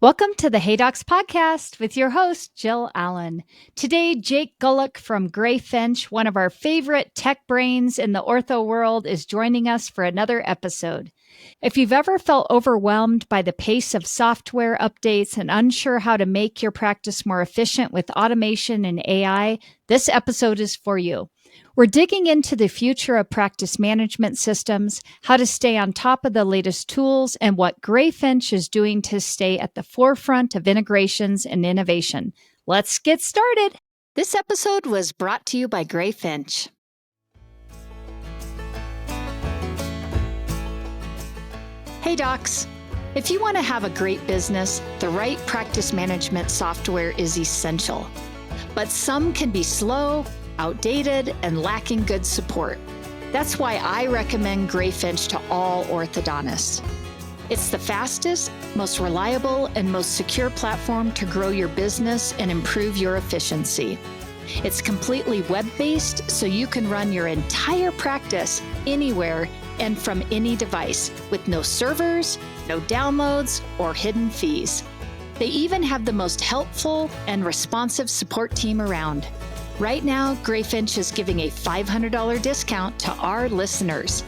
Welcome to the Hey Docs podcast with your host, Jill Allen. Today, Jake Gullick from Greyfinch, one of our favorite tech brains in the ortho world, is joining us for another episode. If you've ever felt overwhelmed by the pace of software updates and unsure how to make your practice more efficient with automation and AI, this episode is for you. We're digging into the future of practice management systems, how to stay on top of the latest tools, and what Greyfinch is doing to stay at the forefront of integrations and innovation. Let's get started. This episode was brought to you by Greyfinch. Hey docs, if you want to have a great business, the right practice management software is essential. But some can be slow, outdated, and lacking good support. That's why I recommend Greyfinch to all orthodontists. It's the fastest, most reliable, and most secure platform to grow your business and improve your efficiency. It's completely web-based, so you can run your entire practice anywhere and from any device with no servers, no downloads, or hidden fees. They even have the most helpful and responsive support team around. Right now, Greyfinch is giving a $500 discount to our listeners.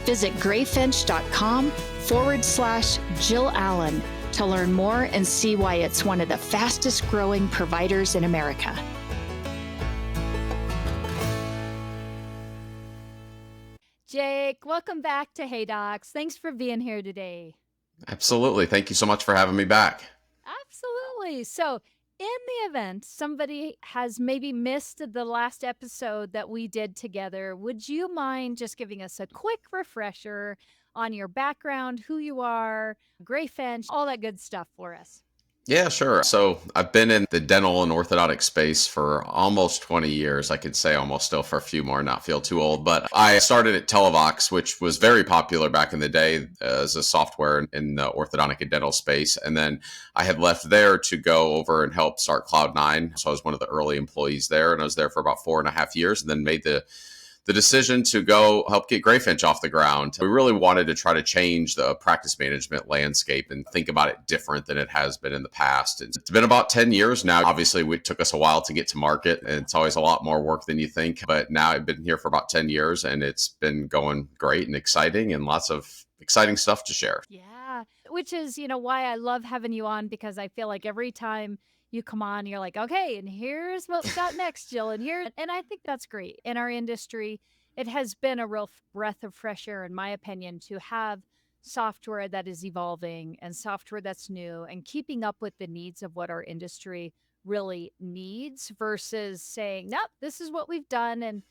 Visit greyfinch.com/Jill Allen to learn more and see why it's one of the fastest growing providers in America. Jake, welcome back to Hey Docs. Thanks for being here today. Absolutely. Thank you so much for having me back. Absolutely. So, in the event somebody has maybe missed the last episode that we did together, would you mind just giving us a quick refresher on your background, who you are, Greyfinch, all that good stuff for us? Yeah, sure. So I've been in the dental and orthodontic space for almost 20 years. I could say almost still for a few more, not feel too old. But I started at Televox, which was very popular back in the day as a software in the orthodontic and dental space. And then I had left there to go over and help start Cloud9. So I was one of the early employees there, and I was there for about 4.5 years, and then made the decision to go help get Greyfinch off the ground. We really wanted to try to change the practice management landscape and think about it different than it has been in the past. It's been about 10 years now. Obviously, it took us a while to get to market, and it's always a lot more work than you think. But now I've been here for about 10 years, and it's been going great and exciting, and lots of exciting stuff to share. Yeah, which is, why I love having you on, because I feel like every time you come on, you're like, okay, and here's what we got next, Jill, and I think that's great. In our industry, it has been a real breath of fresh air, in my opinion, to have software that is evolving and software that's new and keeping up with the needs of what our industry really needs versus saying, nope, this is what we've done and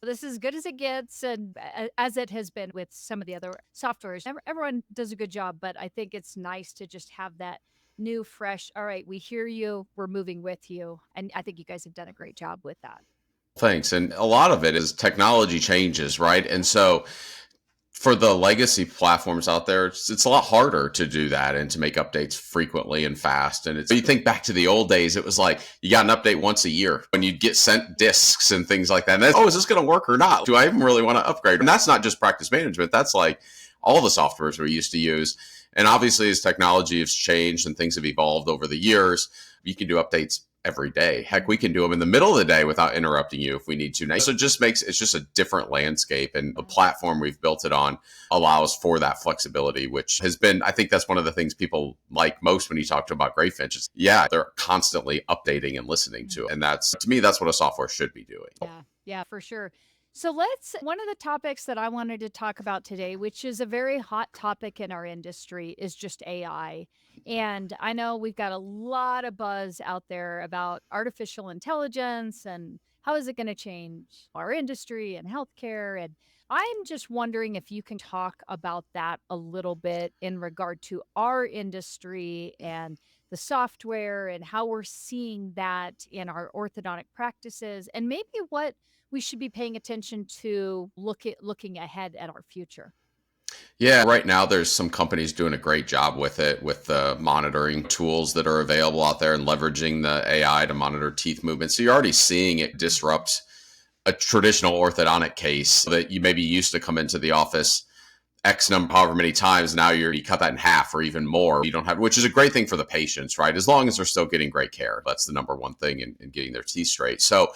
this is as good as it gets, and as it has been with some of the other softwares. Everyone does a good job, but I think it's nice to just have that new, fresh, all right, we hear you, we're moving with you. And I think you guys have done a great job with that. Thanks. And a lot of it is technology changes, right? And so for the legacy platforms out there, it's a lot harder to do that and to make updates frequently and fast. And you think back to the old days, it was like you got an update once a year when you'd get sent discs and things like that. And is this going to work or not? Do I even really want to upgrade? And that's not just practice management. That's like all the softwares we used to use. And obviously, as technology has changed and things have evolved over the years, you can do updates every day. Heck, we can do them in the middle of the day without interrupting you if we need to. So it's just a different landscape, and the platform we've built it on allows for that flexibility, which has been, I think that's one of the things people like most when you talk to about Greyfinch is, they're constantly updating and listening to it. And to me, that's what a software should be doing. Yeah, for sure. So one of the topics that I wanted to talk about today, which is a very hot topic in our industry, is just AI. And I know we've got a lot of buzz out there about artificial intelligence and how is it going to change our industry and healthcare. And I'm just wondering if you can talk about that a little bit in regard to our industry and the software and how we're seeing that in our orthodontic practices, and maybe what we should be paying attention to looking ahead at our future. Yeah, right now there's some companies doing a great job with it, with the monitoring tools that are available out there and leveraging the AI to monitor teeth movement. So you're already seeing it disrupt a traditional orthodontic case that you maybe used to come into the office X number, however many times, now you cut that in half or even more. You don't have, which is a great thing for the patients, right? As long as they're still getting great care. That's the number one thing in getting their teeth straight. So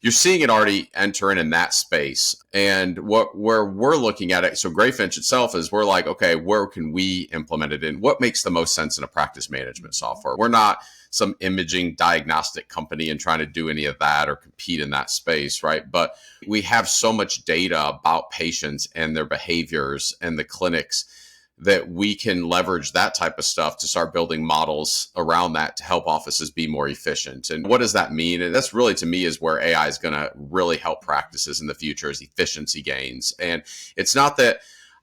you're seeing it already enter in that space. And where we're looking at it, so Greyfinch itself is we're like, okay, where can we implement it in? What makes the most sense in a practice management software? We're not some imaging diagnostic company and trying to do any of that or compete in that space, right? But we have so much data about patients and their behaviors and the clinics that we can leverage that type of stuff to start building models around that to help offices be more efficient. And what does that mean? And that's really, to me, is where AI is going to really help practices in the future, is efficiency gains. And it's not that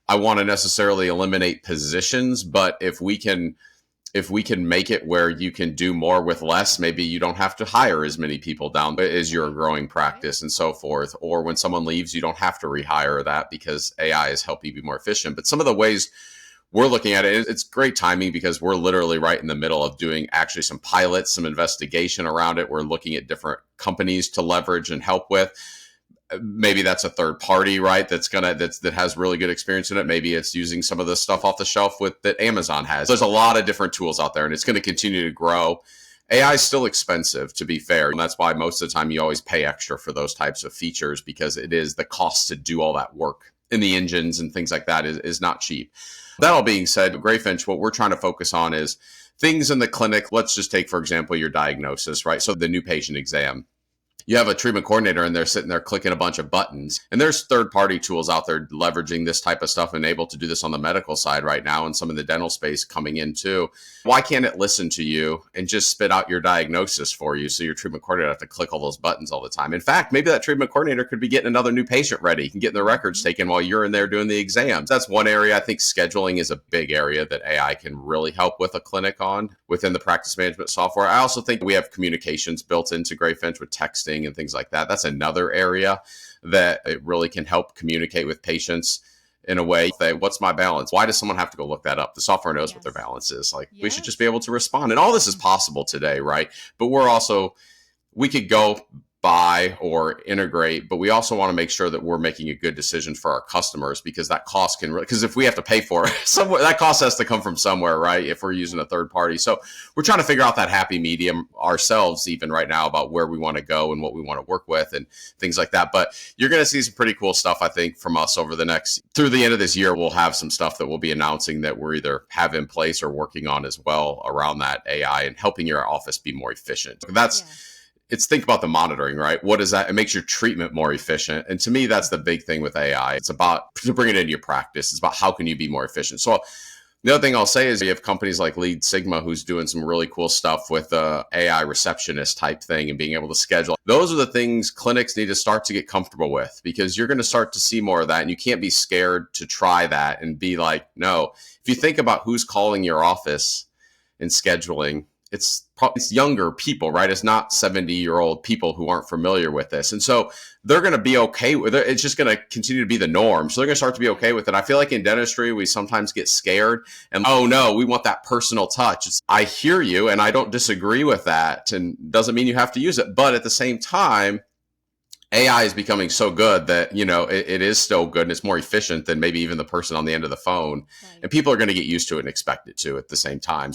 I want to necessarily eliminate positions, but if we can make it where you can do more with less, maybe you don't have to hire as many people down as you're growing practice and so forth. Or when someone leaves, you don't have to rehire that because AI is helping you be more efficient. But some of the ways we're looking at it, it's great timing because we're literally right in the middle of doing actually some pilots, some investigation around it. We're looking at different companies to leverage and help with. Maybe that's a third party, right? That has really good experience in it. Maybe it's using some of the stuff off the shelf that Amazon has. There's a lot of different tools out there, and it's going to continue to grow. AI is still expensive, to be fair. And that's why most of the time you always pay extra for those types of features, because it is the cost to do all that work in the engines and things like that is not cheap. That all being said, Greyfinch, what we're trying to focus on is things in the clinic. Let's just take, for example, your diagnosis, right? So the new patient exam. You have a treatment coordinator and they're sitting there clicking a bunch of buttons. And there's third-party tools out there leveraging this type of stuff and able to do this on the medical side right now, and some of the dental space coming in too. Why can't it listen to you and just spit out your diagnosis for you so your treatment coordinator have to click all those buttons all the time? In fact, maybe that treatment coordinator could be getting another new patient ready and getting their records taken while you're in there doing the exams. That's one area. I think scheduling is a big area that AI can really help with a clinic on within the practice management software. I also think we have communications built into Greyfinch with texting and things like that. That's another area that it really can help communicate with patients in a way. Say, what's my balance? Why does someone have to go look that up? The software knows what their balance is. Like, we should just be able to respond. And all this is possible today, right? But we could go buy or integrate, but we also want to make sure that we're making a good decision for our customers, because that cost because if we have to pay for it, somewhere that cost has to come from somewhere, right? If we're using a third party. So we're trying to figure out that happy medium ourselves, even right now, about where we want to go and what we want to work with and things like that. But you're going to see some pretty cool stuff, I think, from us through the end of this year. We'll have some stuff that we'll be announcing that we're either have in place or working on as well around that AI and helping your office be more efficient. It's think about the monitoring, right? What is that? It makes your treatment more efficient. And to me, that's the big thing with AI. It's about to bring it into your practice. It's about how can you be more efficient. So the other thing I'll say is you have companies like Lead Sigma who's doing some really cool stuff with the AI receptionist type thing and being able to schedule. Those are the things clinics need to start to get comfortable with, because you're going to start to see more of that. And you can't be scared to try that and be like, no. If you think about who's calling your office and scheduling, it's younger people, right? It's not 70-year-old people who aren't familiar with this. And so they're going to be okay with it. It's just going to continue to be the norm. So they're going to start to be okay with it. I feel like in dentistry, we sometimes get scared and, oh no, we want that personal touch. I hear you and I don't disagree with that, and doesn't mean you have to use it. But at the same time, AI is becoming so good that, it is still good and it's more efficient than maybe even the person on the end of the phone. Right. And people are going to get used to it and expect it to at the same time.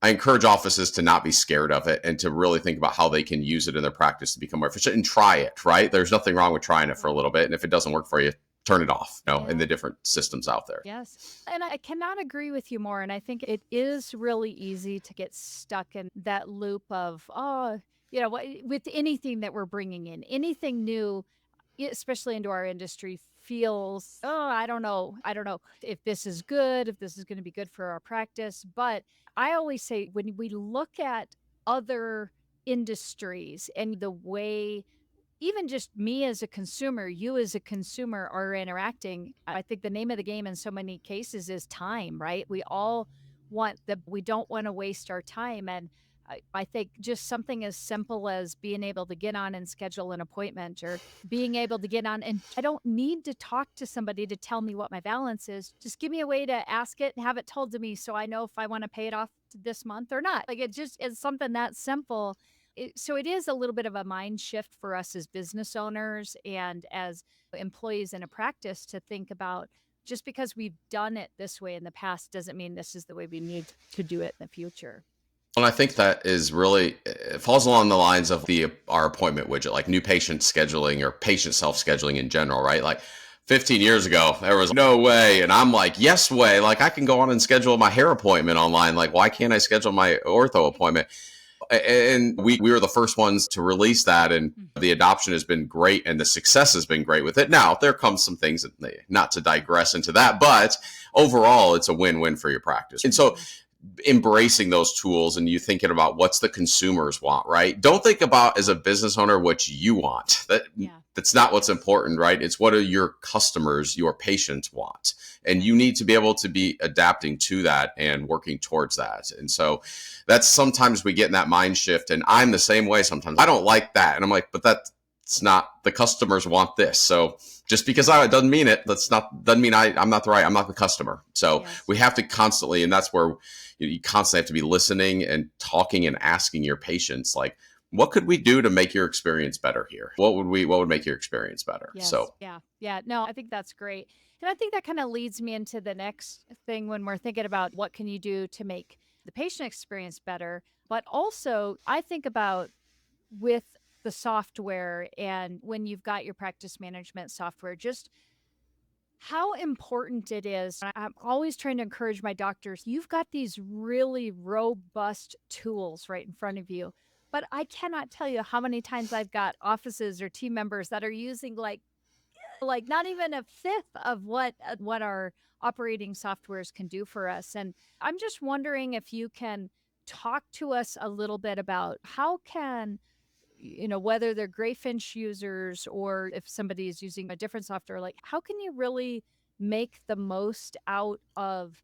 I encourage offices to not be scared of it and to really think about how they can use it in their practice to become more efficient and try it, right? There's nothing wrong with trying it for a little bit. And if it doesn't work for you, turn it off, in the different systems out there. Yes. And I cannot agree with you more. And I think it is really easy to get stuck in that loop of, with anything that we're bringing in, anything new, especially into our industry, feels, I don't know if this is good, if this is going to be good for our practice. But I always say, when we look at other industries and the way, even just me as a consumer, you as a consumer are interacting, I think the name of the game in so many cases is time, right? We don't want to waste our time. And I think just something as simple as being able to get on and schedule an appointment, or being able to get on, and I don't need to talk to somebody to tell me what my balance is. Just give me a way to ask it and have it told to me, so I know if I want to pay it off this month or not. Like, it just is something that simple. So it is a little bit of a mind shift for us as business owners and as employees in a practice to think about, just because we've done it this way in the past doesn't mean this is the way we need to do it in the future. And I think that is really, it falls along the lines of our appointment widget, like new patient scheduling or patient self-scheduling in general, right? Like 15 years ago, there was no way. And I'm like, yes way. Like I can go on and schedule my hair appointment online. Like, why can't I schedule my ortho appointment? And we were the first ones to release that, and the adoption has been great and the success has been great with it. Now there comes some things that not to digress into that, but overall it's a win-win for your practice. And so embracing those tools and you thinking about what's the consumers want, right? Don't think about as a business owner what you want. That's not what's important, right? It's what do your customers, your patients want. And you need to be able to be adapting to that and working towards that. And so that's sometimes we get in that mind shift, and I'm the same way sometimes. I don't like that. And I'm like, but that's not, the customers want this. So just because it doesn't mean I'm not I'm not the customer. So we have to constantly, and that's where you constantly have to be listening and talking and asking your patients, like, what could we do to make your experience better here? What would make your experience better? Yes. So Yeah. No, I think that's great. And I think that kind of leads me into the next thing when we're thinking about what can you do to make the patient experience better. But also, I think about with the software and when you've got your practice management software, just how important it is. I'm always trying to encourage my doctors. You've got these really robust tools right in front of you. But I cannot tell you how many times I've got offices or team members that are using like not even a fifth of what our operating softwares can do for us. And I'm just wondering if you can talk to us a little bit about how can, whether they're Greyfinch users or if somebody is using a different software, like how can you really make the most out of,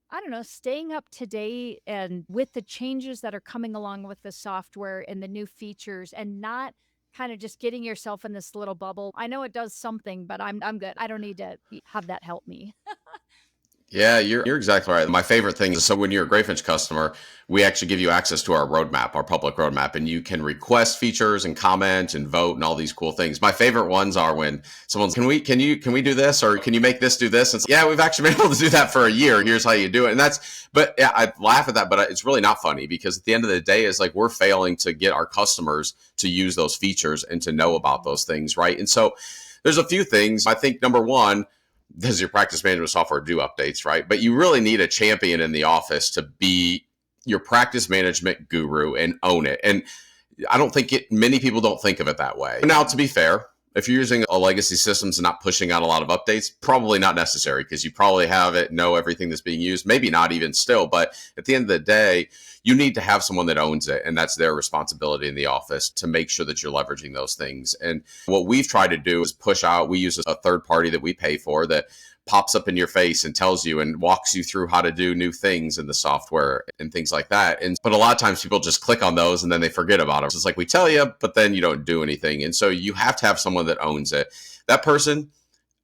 I don't know, staying up to date and with the changes that are coming along with the software and the new features, and not kind of just getting yourself in this little bubble. I know it does something, but I'm good. I don't need to have that help me. yeah, you're exactly right. My favorite thing is, so when you're a Greyfinch customer, we actually give you access to our roadmap, our public roadmap, and you can request features and comment and vote and all these cool things. My favorite ones are when someone's, can we do this, or can you make this do this? And so, yeah, we've actually been able to do that for a year. Here's how you do it. And but yeah, I laugh at that, but it's really not funny, because at the end of the day, it's like we're failing to get our customers to use those features and to know about those things, right? And so there's a few things. I think number one, does your practice management software do updates, right? But you really need a champion in the office to be your practice management guru and own it. And I don't think many people don't think of it that way. Now, to be fair, if you're using a legacy systems and not pushing out a lot of updates, probably not necessary, because you probably have it, know everything that's being used, maybe not even still. But at the end of the day, you need to have someone that owns it, and that's their responsibility in the office to make sure that you're leveraging those things. And what we've tried to do is push out, we use a third party that we pay for that pops up in your face and tells you and walks you through how to do new things in the software and things like that. But a lot of times people just click on those and then they forget about them. So it's like, we tell you, but then you don't do anything. And so you have to have someone that owns it. That person,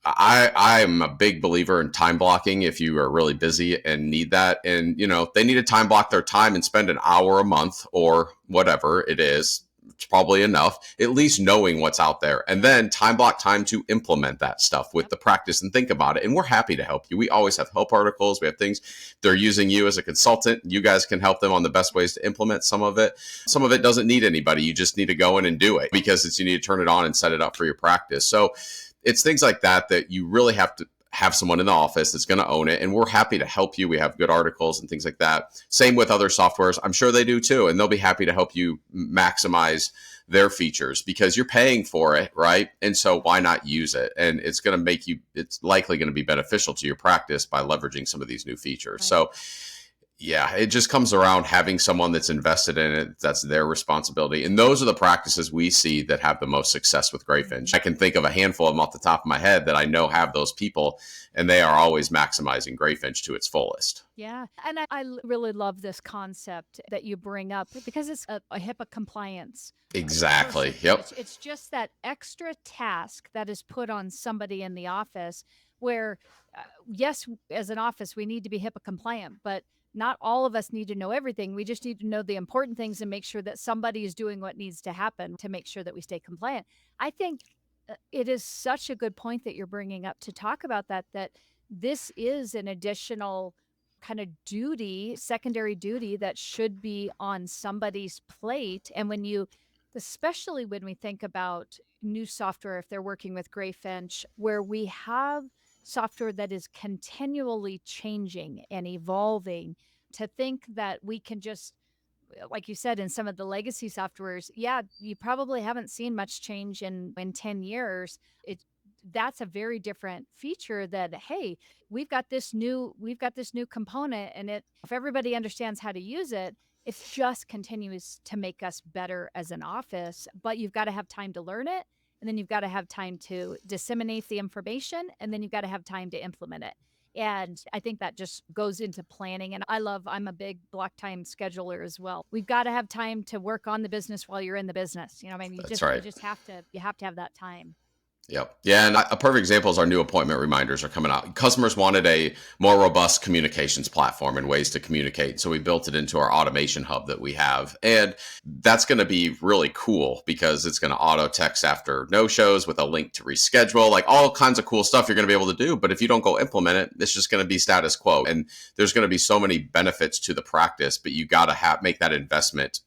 I'm a big believer in time blocking if you are really busy and need that. And, they need to time block their time and spend an hour a month or whatever it is. It's probably enough, at least knowing what's out there, and then time block time to implement that stuff with the practice and think about it. And we're happy to help you. We always have help articles. We have things. They're using you as a consultant. You guys can help them on the best ways to implement some of it. Some of it doesn't need anybody. You just need to go in and do it, because you need to turn it on and set it up for your practice. So it's things like that you really have to have someone in the office that's going to own it. And we're happy to help you. We have good articles and things like that. Same with other softwares. I'm sure they do too. And they'll be happy to help you maximize their features, because you're paying for it, right? And so why not use it? And it's going to it's likely going to be beneficial to your practice by leveraging some of these new features. Right. So yeah, it just comes around having someone that's invested in it. That's their responsibility. And those are the practices we see that have the most success with Greyfinch. I can think of a handful of them off the top of my head that I know have those people, and they are always maximizing Greyfinch to its fullest. Yeah. And I really love this concept that you bring up, because it's a HIPAA compliance. Exactly. Person. Yep. It's just that extra task that is put on somebody in the office where, yes, as an office, we need to be HIPAA compliant, but not all of us need to know everything. We just need to know the important things and make sure that somebody is doing what needs to happen to make sure that we stay compliant. I think it is such a good point that you're bringing up to talk about that this is an additional kind of duty, secondary duty that should be on somebody's plate. And especially when we think about new software, if they're working with Greyfinch, where we have software that is continually changing and evolving, to think that we can just, like you said, in some of the legacy softwares, yeah, you probably haven't seen much change in 10 years. That's a very different feature that, hey, we've got this new component, and if everybody understands how to use it, it just continues to make us better as an office. But you've got to have time to learn it, and then you've got to have time to disseminate the information, and then you've got to have time to implement it. And I think that just goes into planning. And I'm a big block time scheduler as well. We've got to have time to work on the business while you're in the business. I mean, That's you right. just have to have that time. Yep. Yeah. And a perfect example is our new appointment reminders are coming out. Customers wanted a more robust communications platform and ways to communicate. So we built it into our automation hub that we have. And that's going to be really cool because it's going to auto text after no shows with a link to reschedule, like all kinds of cool stuff you're going to be able to do. But if you don't go implement it, it's just going to be status quo. And there's going to be so many benefits to the practice, but you got to make that investment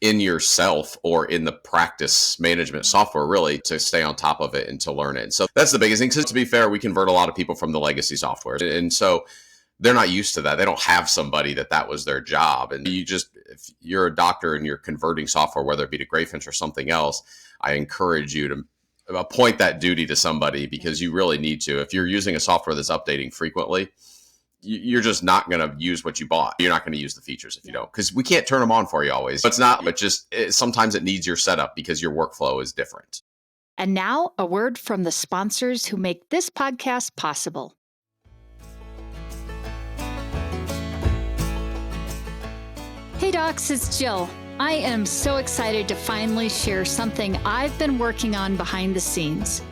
in yourself or in the practice management software, really, to stay on top of it and to learn it. So that's the biggest thing. Because to be fair, we convert a lot of people from the legacy software. And so they're not used to that. They don't have somebody that was their job. And if you're a doctor and you're converting software, whether it be to Greyfinch or something else, I encourage you to appoint that duty to somebody, because you really need to. If you're using a software that's updating frequently, you're just not going to use what you bought. You're not going to use the features if you don't, because we can't turn them on for you always. It's not, but sometimes it needs your setup because your workflow is different. And now, a word from the sponsors who make this podcast possible. Hey docs, it's Jill. I am so excited to finally share something I've been working on behind the scenes.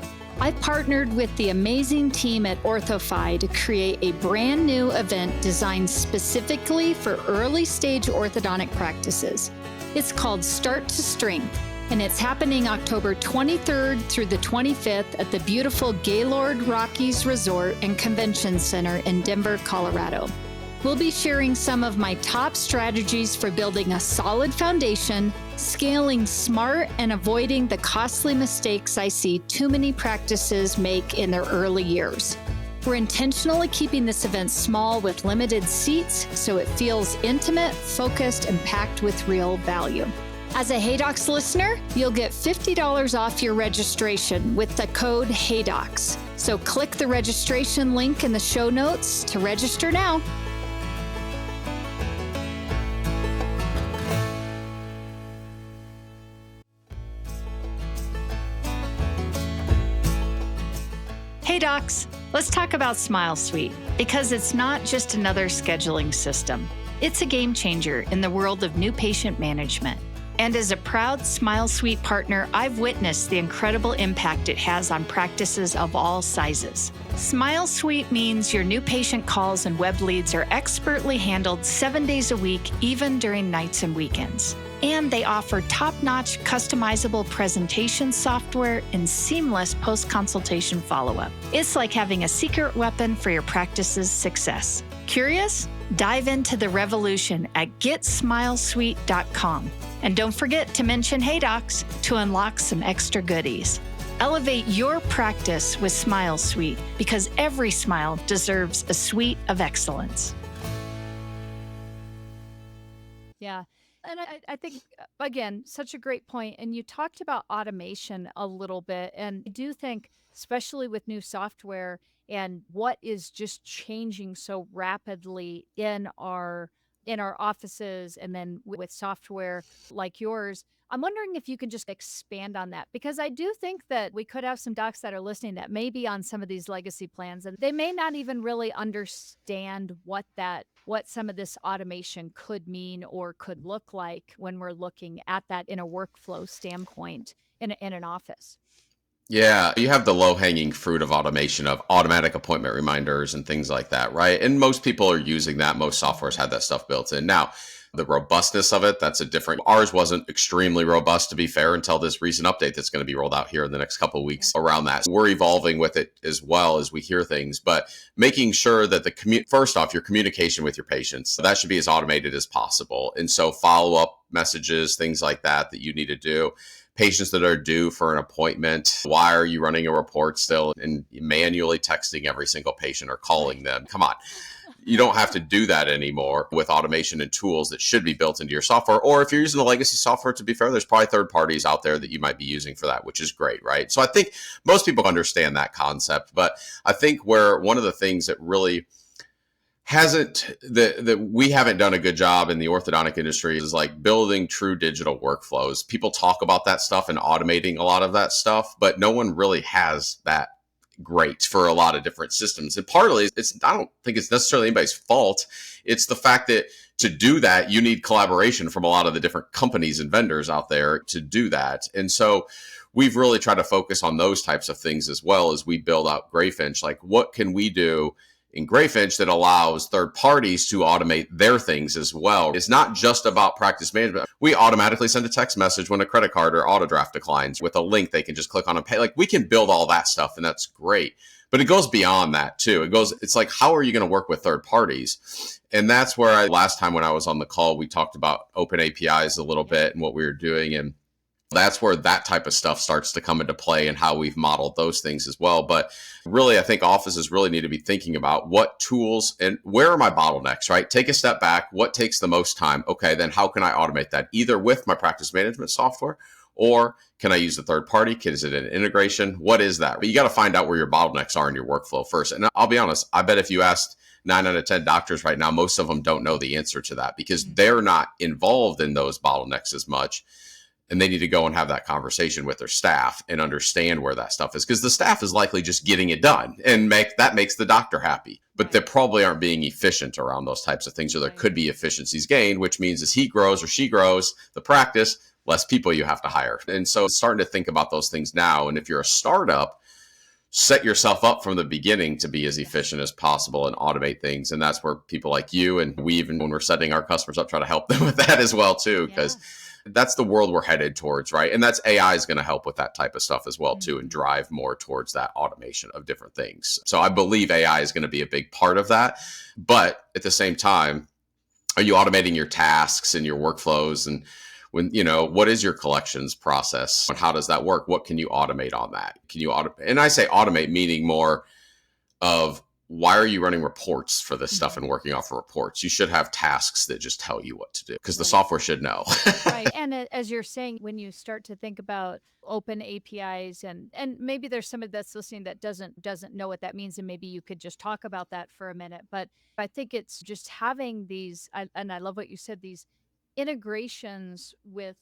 I've partnered with the amazing team at OrthoFi to create a brand new event designed specifically for early stage orthodontic practices. It's called Start to Strength, and it's happening October 23rd through the 25th at the beautiful Gaylord Rockies Resort and Convention Center in Denver, Colorado. We'll be sharing some of my top strategies for building a solid foundation, scaling smart, and avoiding the costly mistakes I see too many practices make in their early years. We're intentionally keeping this event small with limited seats so it feels intimate, focused, and packed with real value. As a HeyDocs listener, you'll get $50 off your registration with the code HeyDocs. So click the registration link in the show notes to register now. Hey docs, let's talk about Smile Suite, because it's not just another scheduling system. It's a game changer in the world of new patient management. And as a proud Smile Suite partner, I've witnessed the incredible impact it has on practices of all sizes. Smile Suite means your new patient calls and web leads are expertly handled 7 days a week, even during nights and weekends. And they offer top-notch customizable presentation software and seamless post-consultation follow-up. It's like having a secret weapon for your practice's success. Curious? Dive into the revolution at GetSmileSuite.com. And don't forget to mention HeyDocs to unlock some extra goodies. Elevate your practice with Smile Suite, because every smile deserves a suite of excellence. Yeah. And I think, again, such a great point. And you talked about automation a little bit. And I do think, especially with new software and what is just changing so rapidly in our offices, and then with software like yours, I'm wondering if you can just expand on that, because I do think that we could have some docs that are listening that may be on some of these legacy plans, and they may not even really understand what some of this automation could mean or could look like when we're looking at that in a workflow standpoint in an office. Yeah, you have the low hanging fruit of automation of automatic appointment reminders and things like that, right? And most people are using that. Most softwares have that stuff built in. Now, the robustness of it, that's a different. Ours wasn't extremely robust, to be fair, until this recent update that's going to be rolled out here in the next couple of weeks around that. So we're evolving with it as well as we hear things, but making sure that first off, your communication with your patients, that should be as automated as possible. And so follow up messages, things like that you need to do. Patients that are due for an appointment, why are you running a report still and manually texting every single patient or calling them? Come on. You don't have to do that anymore with automation and tools that should be built into your software. Or if you're using the legacy software, to be fair, there's probably third parties out there that you might be using for that, which is great, right? So I think most people understand that concept. But I think where one of the things that really that we haven't done a good job in the orthodontic industry is like building true digital workflows. People talk about that stuff and automating a lot of that stuff, but no one really has that great for a lot of different systems. And partly I don't think it's necessarily anybody's fault. It's the fact that to do that, you need collaboration from a lot of the different companies and vendors out there to do that. And so we've really tried to focus on those types of things as well as we build out Greyfinch. Like, what can we do in Greyfinch that allows third parties to automate their things as well? It's not just about practice management. We automatically send a text message when a credit card or auto draft declines with a link they can just click on and pay. Like, we can build all that stuff, and that's great. But it goes beyond that too. It's like, how are you going to work with third parties? And that's where last time when I was on the call, we talked about open APIs a little bit and what we were doing. And that's where that type of stuff starts to come into play and how we've modeled those things as well. But really, I think offices really need to be thinking about what tools and where are my bottlenecks, right? Take a step back. What takes the most time? Okay, then how can I automate that either with my practice management software or can I use a third party? Is it an integration? What is that? But you got to find out where your bottlenecks are in your workflow first. And I'll be honest, I bet if you asked 9 out of 10 doctors right now, most of them don't know the answer to that because they're not involved in those bottlenecks as much. And they need to go and have that conversation with their staff and understand where that stuff is, because the staff is likely just getting it done and that makes the doctor happy. But they probably aren't being efficient around those types of things, or there could be efficiencies gained, which means as he grows or she grows, the practice, less people you have to hire. And so starting to think about those things now. And if you're a startup, set yourself up from the beginning to be as efficient as possible and automate things. And that's where people like you and we, even when we're setting our customers up, try to help them with that as well too, because that's the world we're headed towards, right? And that's AI is going to help with that type of stuff as well too, and drive more towards that automation of different things. So I believe AI is going to be a big part of that. But at the same time, are you automating your tasks and your workflows? And what is your collections process? And how does that work? What can you automate on that? Can you automate? And I say automate, meaning more of, why are you running reports for this stuff and working off of reports? You should have tasks that just tell you what to do, because the software should know. Right. And as you're saying, when you start to think about open APIs and maybe there's somebody that's listening that doesn't know what that means, and maybe you could just talk about that for a minute. But I think it's just having these, and I love what you said, these integrations with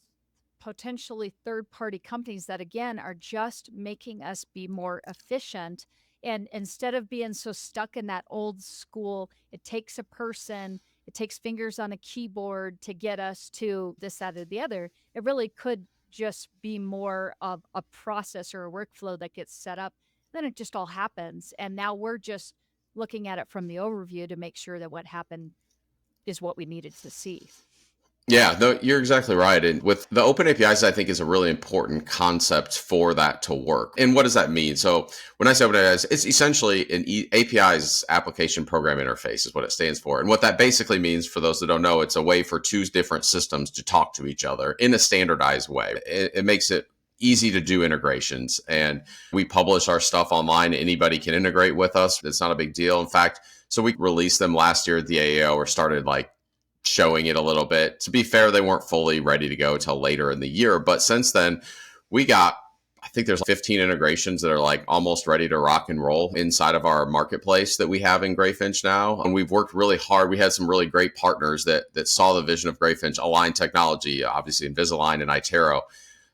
potentially third-party companies that, again, are just making us be more efficient. And instead of being so stuck in that old school, it takes a person, it takes fingers on a keyboard to get us to this, that, or the other. It really could just be more of a process or a workflow that gets set up. Then it just all happens. And now we're just looking at it from the overview to make sure that what happened is what we needed to see. Yeah, no, you're exactly right. And with the open APIs, I think is a really important concept for that to work. And what does that mean? So when I say open APIs, it's essentially an API's application program interface is what it stands for. And what that basically means, for those that don't know, it's a way for two different systems to talk to each other in a standardized way. It makes it easy to do integrations. And we publish our stuff online. Anybody can integrate with us. It's not a big deal. In fact, so we released them last year at the AAO, or started showing it a little bit. To be fair, they weren't fully ready to go till later in the year. But since then, I think there's 15 integrations that are almost ready to rock and roll inside of our marketplace that we have in Greyfinch now. And we've worked really hard. We had some really great partners that saw the vision of Greyfinch, Align Technology, obviously Invisalign and iTero.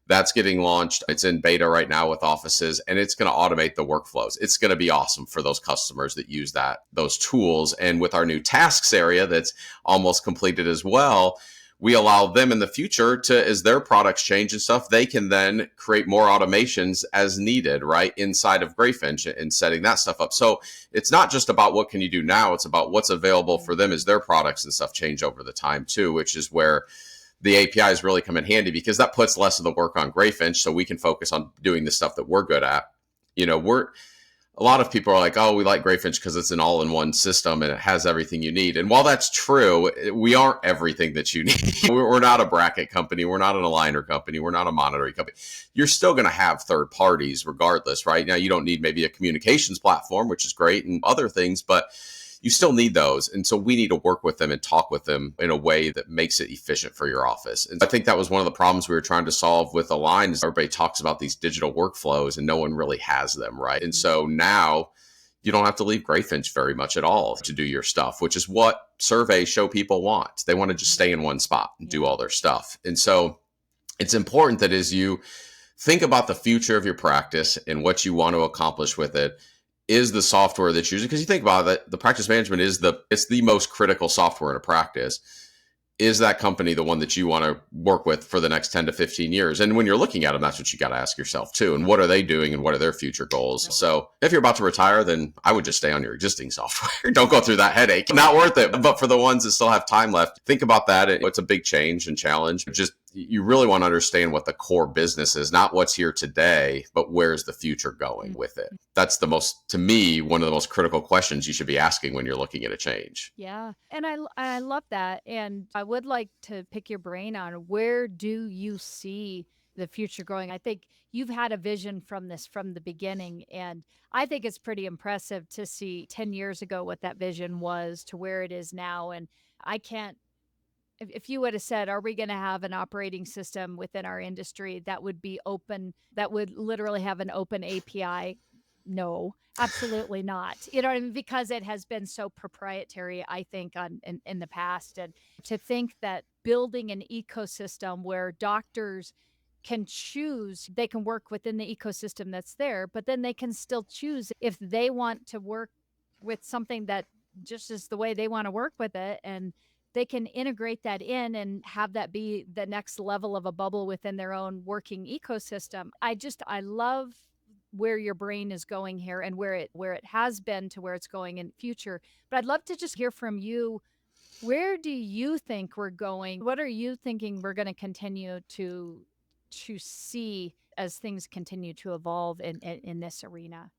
That's getting launched. It's in beta right now with offices, and it's going to automate the workflows. It's going to be awesome for those customers that use those tools. And with our new tasks area that's almost completed as well, we allow them in the future to, as their products change and stuff, they can then create more automations as needed, right, inside of Greyfinch and setting that stuff up. So it's not just about what can you do now, it's about what's available for them as their products and stuff change over the time too, which is where the APIs really come in handy, because that puts less of the work on Greyfinch so we can focus on doing the stuff that we're good at. A lot of people are like, oh, we like Greyfinch because it's an all-in-one system and it has everything you need. And while that's true, we aren't everything that you need. We're not a bracket company. We're not an aligner company. We're not a monitoring company. You're still going to have third parties regardless, right? Now, you don't need maybe a communications platform, which is great, and other things, but you still need those. And so we need to work with them and talk with them in a way that makes it efficient for your office. And I think that was one of the problems we were trying to solve with Align, is everybody talks about these digital workflows and no one really has them, right? And so now you don't have to leave Greyfinch very much at all to do your stuff, which is what surveys show people want. They want to just stay in one spot and do all their stuff. And so it's important that as you think about the future of your practice and what you want to accomplish with it, is the software that you're using, because you think about it, the practice management it's the most critical software in a practice. Is that company the one that you want to work with for the next 10 to 15 years? And when you're looking at them, that's what you got to ask yourself too. And what are they doing and what are their future goals? So if you're about to retire, then I would just stay on your existing software. Don't go through that headache. Not worth it. But for the ones that still have time left, think about that. It's a big change and challenge. Just, you really want to understand what the core business is, not what's here today, but where's the future going with it? That's to me, one of the most critical questions you should be asking when you're looking at a change. Yeah. And I love that. And I would like to pick your brain on, where do you see the future going? I think you've had a vision from this from the beginning. And I think it's pretty impressive to see 10 years ago what that vision was to where it is now. And I can't, if you would have said, are we going to have an operating system within our industry that would be open, that would literally have an open API? No, absolutely not. You know what I mean? Because it has been so proprietary, I think, in the past. And to think that building an ecosystem where doctors can choose, they can work within the ecosystem that's there, but then they can still choose if they want to work with something that just is the way they want to work with it. And they can integrate that in and have that be the next level of a bubble within their own working ecosystem. I love where your brain is going here and where it has been to where it's going in future. But I'd love to just hear from you. Where do you think we're going? What are you thinking we're going to continue to see as things continue to evolve in this arena?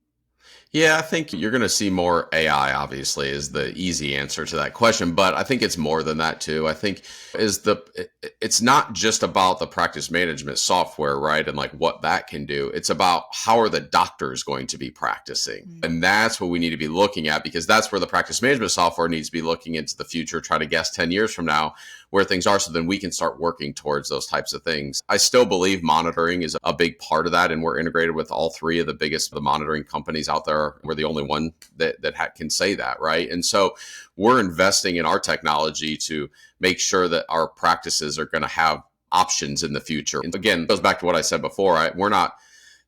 Yeah, I think you're going to see more AI, obviously, is the easy answer to that question. But I think it's more than that, too. I think it's not just about the practice management software, right? And like what that can do. It's about how are the doctors going to be practicing? Mm-hmm. And that's what we need to be looking at, because that's where the practice management software needs to be looking into the future, try to guess 10 years from now where things are, so then we can start working towards those types of things. I still believe monitoring is a big part of that, and we're integrated with all three of the monitoring companies out there. We're the only one that can say that, right? And so we're investing in our technology to make sure that our practices are going to have options in the future. And again, it goes back to what I said before. We're not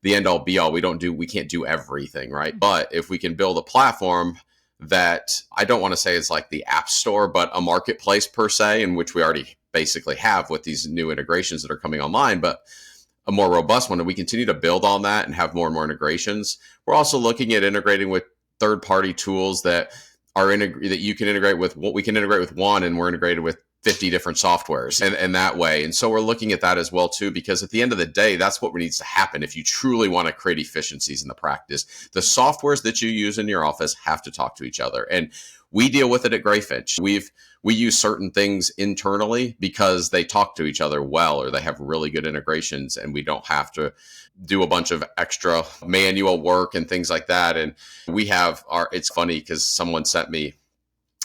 the end all be all. We can't do everything, right? But if we can build a platform that, I don't want to say it's like the app store, but a marketplace per se, in which we already basically have with these new integrations that are coming online, but a more robust one. And we continue to build on that and have more and more integrations. We're also looking at integrating with third-party tools that that you can integrate with. What we can integrate with one, and we're integrated with 50 different softwares and that way. And so we're looking at that as well too, because at the end of the day, that's what needs to happen. If you truly want to create efficiencies in the practice, the softwares that you use in your office have to talk to each other. And we deal with it at Greyfinch. We use certain things internally because they talk to each other well, or they have really good integrations, and we don't have to do a bunch of extra manual work and things like that. And it's funny because someone sent me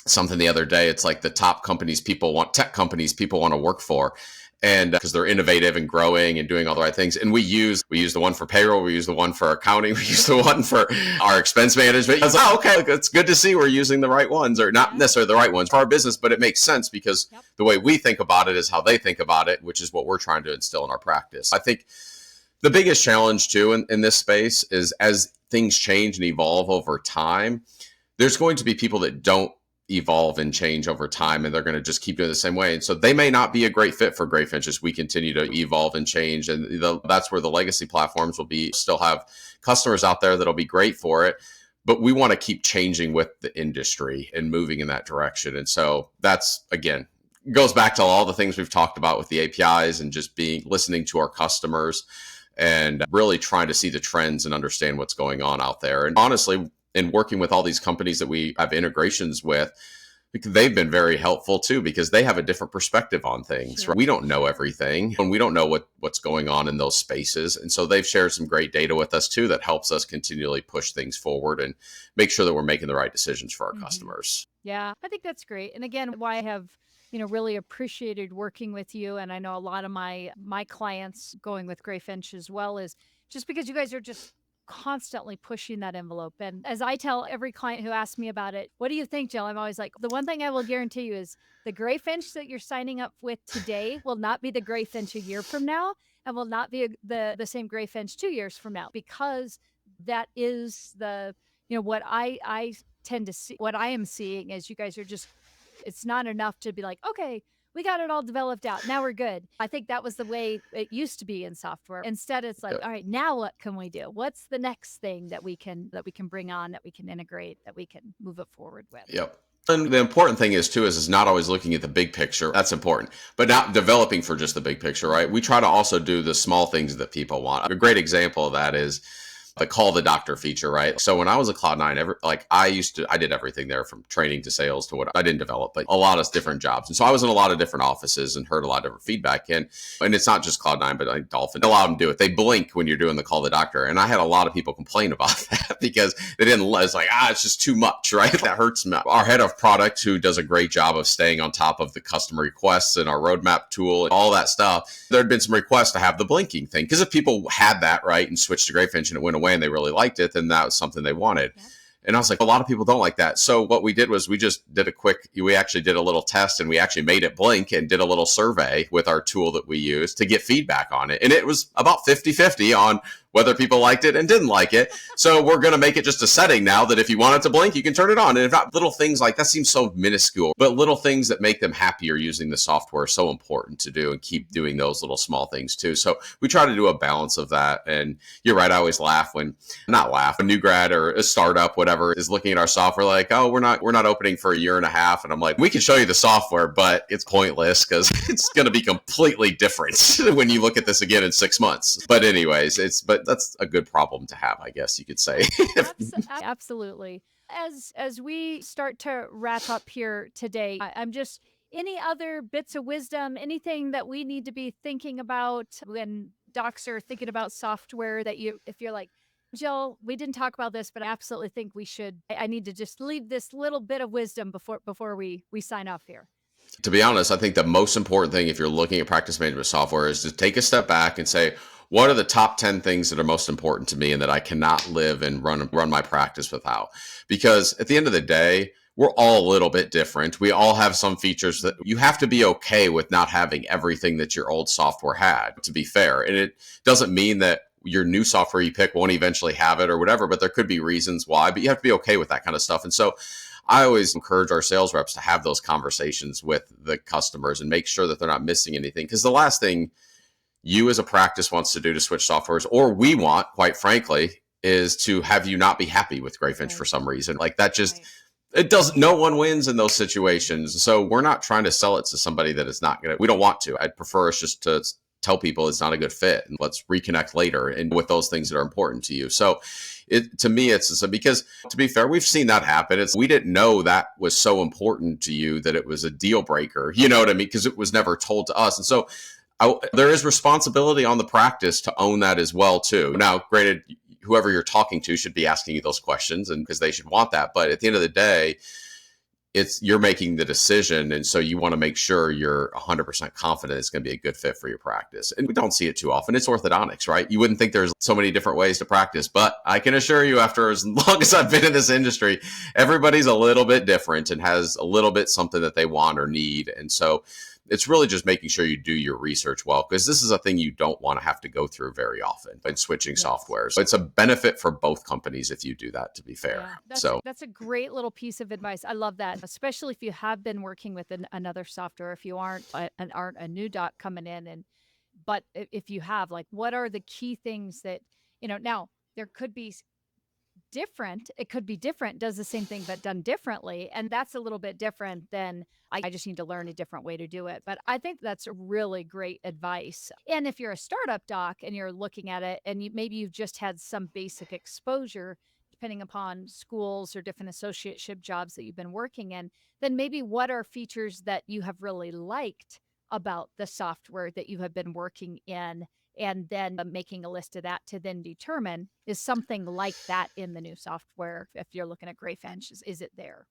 something the other day. It's like the top tech companies people want to work for. And because they're innovative and growing and doing all the right things. And we use the one for payroll, we use the one for accounting, we use the one for our expense management. I was like, oh, okay, it's good to see we're using the right ones, or not necessarily the right ones for our business, but it makes sense because the way we think about it is how they think about it, which is what we're trying to instill in our practice. I think the biggest challenge too in this space is, as things change and evolve over time, there's going to be people that don't evolve and change over time, and they're going to just keep doing the same way. And so they may not be a great fit for Greyfinch as we continue to evolve and change. And that's where the legacy platforms will be, still have customers out there that'll be great for it. But we want to keep changing with the industry and moving in that direction. And so that's, again, goes back to all the things we've talked about with the APIs and just listening to our customers and really trying to see the trends and understand what's going on out there. And honestly, in working with all these companies that we have integrations with, they've been very helpful too, because they have a different perspective on things. Sure. Right? We don't know everything, and we don't know what's going on in those spaces. And so they've shared some great data with us too that helps us continually push things forward and make sure that we're making the right decisions for our customers. Yeah, I think that's great. And again, why I have really appreciated working with you, and I know a lot of my clients going with Greyfinch as well, is just because you guys are just constantly pushing that envelope. And as I tell every client who asks me about it, what do you think, Jill? I'm always like, the one thing I will guarantee you is the Greyfinch that you're signing up with today will not be the Greyfinch a year from now, and will not be the same Greyfinch 2 years from now, because that is what I tend to see. What I am seeing is you guys are just, it's not enough to be like, okay, we got it all developed out, now we're good. I think that was the way it used to be in software. Instead, it's like, all right, now what can we do? What's the next thing that we can bring on, that we can integrate, that we can move it forward with? Yep. And the important thing is not always looking at the big picture. That's important, but not developing for just the big picture, right? We try to also do the small things that people want. A great example of that is the call the doctor feature, right? So when I was at Cloud9, I did everything there, from training to sales to what I didn't develop, but a lot of different jobs. And so I was in a lot of different offices and heard a lot of different feedback. And it's not just Cloud9, but like Dolphin, a lot of them do it. They blink when you're doing the call the doctor. And I had a lot of people complain about that because they didn't, it's like, it's just too much, right? That hurts me. Our head of product, who does a great job of staying on top of the customer requests and our roadmap tool and all that stuff, there had been some requests to have the blinking thing. Because if people had that, right, and switched to Greyfinch and it went away and they really liked it, then that was something they wanted. Yep. And I was like, a lot of people don't like that. So what we did was we actually did a little test, and we actually made it blink and did a little survey with our tool that we use to get feedback on it. And it was about 50-50 on whether people liked it and didn't like it. So we're going to make it just a setting now that if you want it to blink, you can turn it on. And if not, little things like that seem so minuscule, but little things that make them happier using the software are so important to do, and keep doing those little small things too. So we try to do a balance of that. And you're right, I always laugh when a new grad or a startup, whatever, is looking at our software like, oh, we're not opening for a year and a half. And I'm like, we can show you the software, but it's pointless because it's going to be completely different when you look at this again in 6 months. But anyways, but that's a good problem to have, I guess you could say. Absolutely. As we start to wrap up here today, I'm just, any other bits of wisdom, anything that we need to be thinking about when docs are thinking about software, that if you're like, Jill, we didn't talk about this, but I absolutely think we should, I need to just leave this little bit of wisdom before we sign off here. To be honest, I think the most important thing, if you're looking at practice management software, is to take a step back and say, what are the top 10 things that are most important to me and that I cannot live and run my practice without? Because at the end of the day, we're all a little bit different. We all have some features that you have to be okay with not having everything that your old software had, to be fair. And it doesn't mean that your new software you pick won't eventually have it or whatever, but there could be reasons why, but you have to be okay with that kind of stuff. And so I always encourage our sales reps to have those conversations with the customers and make sure that they're not missing anything. Because the last thing you as a practice wants to do to switch softwares, or we want, quite frankly, is to have you not be happy with Greyfinch for some reason. Like that just, it doesn't, no one wins in those situations. So we're not trying to sell it to somebody that is not going to, we don't want to. I'd prefer us just to tell people it's not a good fit and let's reconnect later and with those things that are important to you. So to me, it's because, to be fair, we've seen that happen. We didn't know that was so important to you that it was a deal breaker. You know what I mean? Because it was never told to us. And so there is responsibility on the practice to own that as well, too. Now, granted, whoever you're talking to should be asking you those questions, and because they should want that. But at the end of the day, you're making the decision. And so you want to make sure you're 100% confident it's going to be a good fit for your practice. And we don't see it too often. It's orthodontics, right? You wouldn't think there's so many different ways to practice, but I can assure you, after as long as I've been in this industry, everybody's a little bit different and has a little bit something that they want or need. And so It's really just making sure you do your research well, because this is a thing you don't want to have to go through very often in switching software. So it's a benefit for both companies if you do that, to be fair. That's a great little piece of advice. I love that, especially if you have been working with another software, if you aren't a new doc coming in, but if you have, like, what are the key things that, now there could be different. It could be different, does the same thing, but done differently. And that's a little bit different than I just need to learn a different way to do it. But I think that's really great advice. And if you're a startup doc and you're looking at it and maybe you've just had some basic exposure, depending upon schools or different associateship jobs that you've been working in, then maybe what are features that you have really liked about the software that you have been working in, and then making a list of that to then determine, is something like that in the new software? If you're looking at Greyfinch, is it there?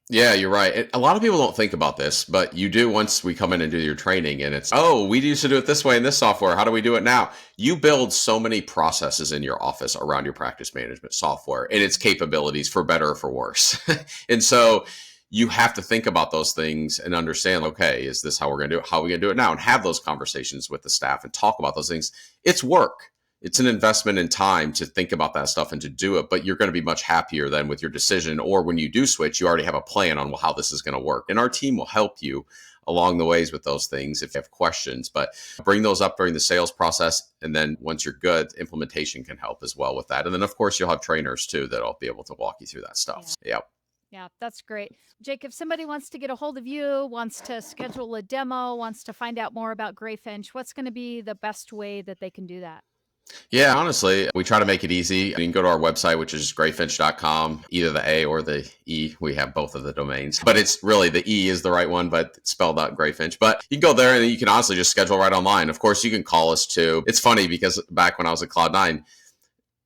Yeah, you're right. A lot of people don't think about this, but you do once we come in and do your training, and it's, oh, we used to do it this way in this software. How do we do it now? You build so many processes in your office around your practice management software and its capabilities, for better or for worse. And so you have to think about those things and understand, okay, is this how we're going to do it? How are we going to do it now? And have those conversations with the staff and talk about those things. It's work. It's an investment in time to think about that stuff and to do it, but you're going to be much happier then with your decision. Or when you do switch, you already have a plan on how this is going to work. And our team will help you along the ways with those things if you have questions, but bring those up during the sales process. And then once you're good, implementation can help as well with that. And then of course you'll have trainers too that'll be able to walk you through that stuff. Yeah. Yeah, that's great. Jake, if somebody wants to get a hold of you, wants to schedule a demo, wants to find out more about Greyfinch, what's going to be the best way that they can do that? Yeah, honestly, we try to make it easy. You can go to our website, which is greyfinch.com, either the A or the E. We have both of the domains, but it's really the E is the right one, but it's spelled out Greyfinch. But you can go there and you can honestly just schedule right online. Of course, you can call us too. It's funny because back when I was at Cloud9,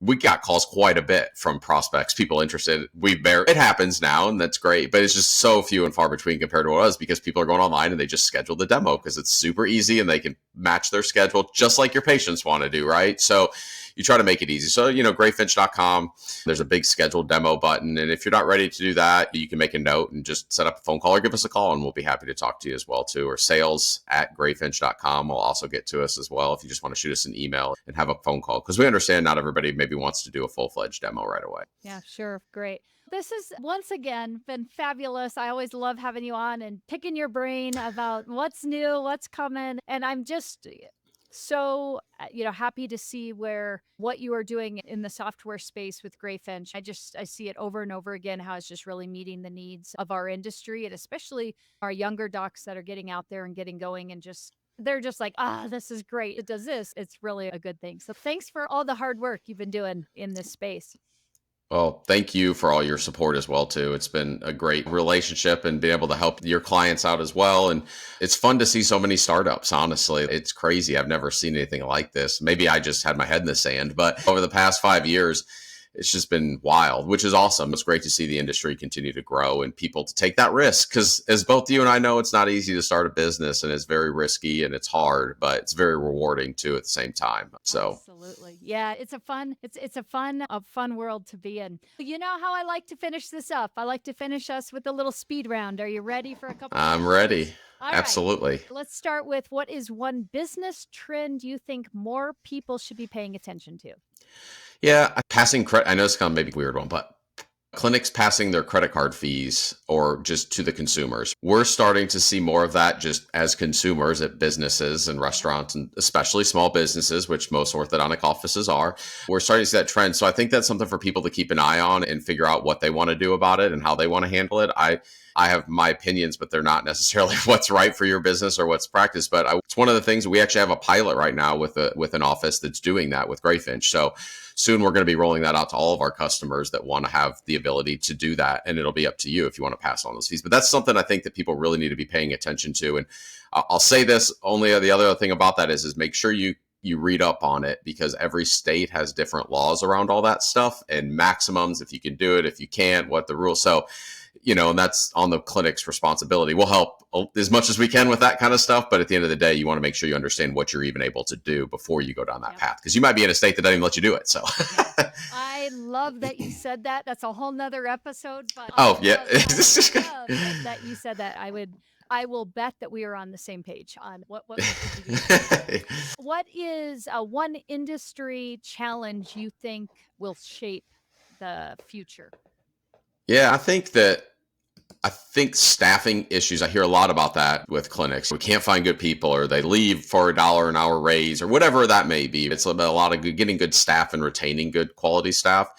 we got calls quite a bit from prospects, people interested. It happens now, and that's great, but it's just so few and far between compared to what it was, because people are going online and they just schedule the demo because it's super easy and they can match their schedule just like your patients want to do, right? So you try to make it easy. So, greyfinch.com, there's a big schedule demo button. And if you're not ready to do that, you can make a note and just set up a phone call or give us a call, and we'll be happy to talk to you as well too. Or sales@greyfinch.com will also get to us as well if you just want to shoot us an email and have a phone call, because we understand not everybody maybe wants to do a full-fledged demo right away. Yeah, sure. Great. This has once again been fabulous. I always love having you on and picking your brain about what's new, what's coming. And I'm just so happy to see what you are doing in the software space with Greyfinch. I see it over and over again, how it's just really meeting the needs of our industry, and especially our younger docs that are getting out there and getting going, and they're just like, this is great. It does this. It's really a good thing. So thanks for all the hard work you've been doing in this space. Well, thank you for all your support as well, too. It's been a great relationship and being able to help your clients out as well. And it's fun to see so many startups, honestly. It's crazy. I've never seen anything like this. Maybe I just had my head in the sand, but over the past 5 years, it's just been wild, which is awesome. It's great to see the industry continue to grow and people to take that risk, because as both you and I know, it's not easy to start a business, and it's very risky and it's hard, but it's very rewarding too at the same time. So absolutely. Yeah, it's a fun world to be in. You know how I like to finish this up? I like to finish us with a little speed round. Are you ready for a couple? I'm ready. All Absolutely. Right. Let's start with, what is one business trend you think more people should be paying attention to? Yeah, passing credit. I know it's kind of maybe a weird one, but clinics passing their credit card fees or just to the consumers. We're starting to see more of that just as consumers at businesses and restaurants, and especially small businesses, which most orthodontic offices are. We're starting to see that trend. So I think that's something for people to keep an eye on and figure out what they want to do about it and how they want to handle it. I have my opinions, but they're not necessarily what's right for your business or what's practice. But it's one of the things. We actually have a pilot right now with an office that's doing that with Greyfinch. So soon we're going to be rolling that out to all of our customers that want to have the ability to do that. And it'll be up to you if you want to pass on those fees. But that's something I think that people really need to be paying attention to. And I'll say this, only the other thing about that is make sure you read up on it, because every state has different laws around all that stuff and maximums, if you can do it, if you can't, what the rules. So, and that's on the clinic's responsibility. We'll help as much as we can with that kind of stuff. But at the end of the day, you want to make sure you understand what you're even able to do before you go down that path, because you might be in a state that doesn't even let you do it. So I love that you said that. That's a whole nother episode. But oh, yeah. That you said that. I will bet that we are on the same page on what we should be doing. What is one industry challenge you think will shape the future? Yeah, I think staffing issues, I hear a lot about that with clinics. We can't find good people, or they leave for $1 an hour raise, or whatever that may be. It's about a lot of getting good staff and retaining good quality staff.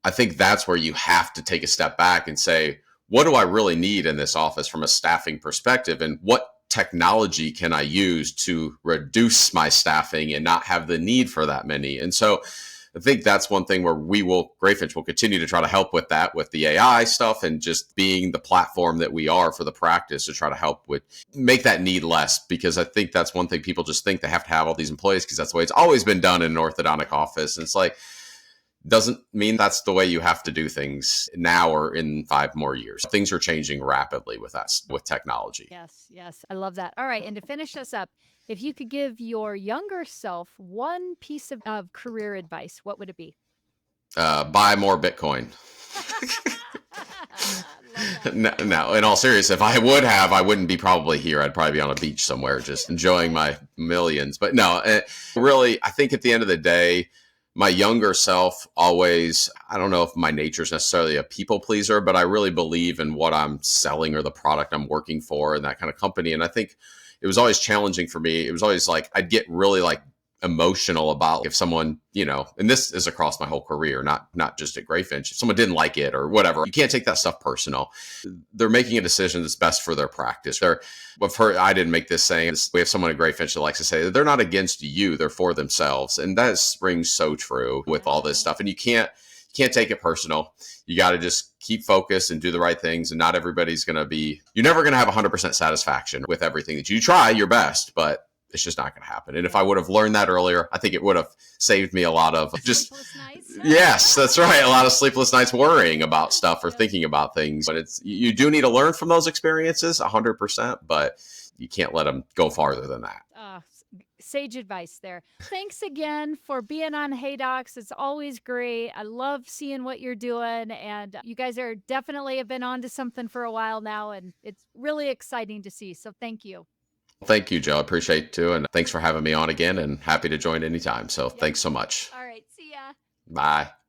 I think that's where you have to take a step back and say, what do I really need in this office from a staffing perspective? And what technology can I use to reduce my staffing and not have the need for that many? And so I think that's one thing where Greyfinch will continue to try to help with that, with the AI stuff, and just being the platform that we are for the practice to try to help with make that need less. Because I think that's one thing people just think they have to have all these employees because that's the way it's always been done in an orthodontic office. And it's like, doesn't mean that's the way you have to do things now or in 5 more years. Things are changing rapidly with us, with technology. Yes, yes. I love that. All right. And to finish us up, if you could give your younger self one piece of career advice, what would it be? Buy more Bitcoin. No, in all seriousness, if I would have, I wouldn't be probably here. I'd probably be on a beach somewhere just enjoying my millions. But no, really, I think at the end of the day, my younger self always, I don't know if my nature is necessarily a people pleaser, but I really believe in what I'm selling or the product I'm working for and that kind of company. And I think it was always challenging for me. It was always like, I'd get really like emotional about if someone, and this is across my whole career, not just at Greyfinch, if someone didn't like it or whatever, you can't take that stuff personal. They're making a decision that's best for their practice. I didn't make this saying. We have someone at Greyfinch that likes to say that they're not against you, they're for themselves. And that rings so true with all this stuff. And you can't take it personal. You got to just keep focused and do the right things. And not everybody's going to you're never going to have 100% satisfaction with everything that you try your best, but it's just not going to happen. And if I would have learned that earlier, I think it would have saved me a lot of just Sleepless nights. Yes, that's right. A lot of sleepless nights worrying about stuff or thinking about things. But you do need to learn from those experiences 100%, but you can't let them go farther than that. Sage advice there. Thanks again for being on Hey Docs. It's always great. I love seeing what you're doing, and you guys are definitely have been on to something for a while now, and it's really exciting to see. So thank you. Thank you, Joe. I appreciate it too. And thanks for having me on again, and happy to join anytime. So Thanks so much. All right. See ya. Bye.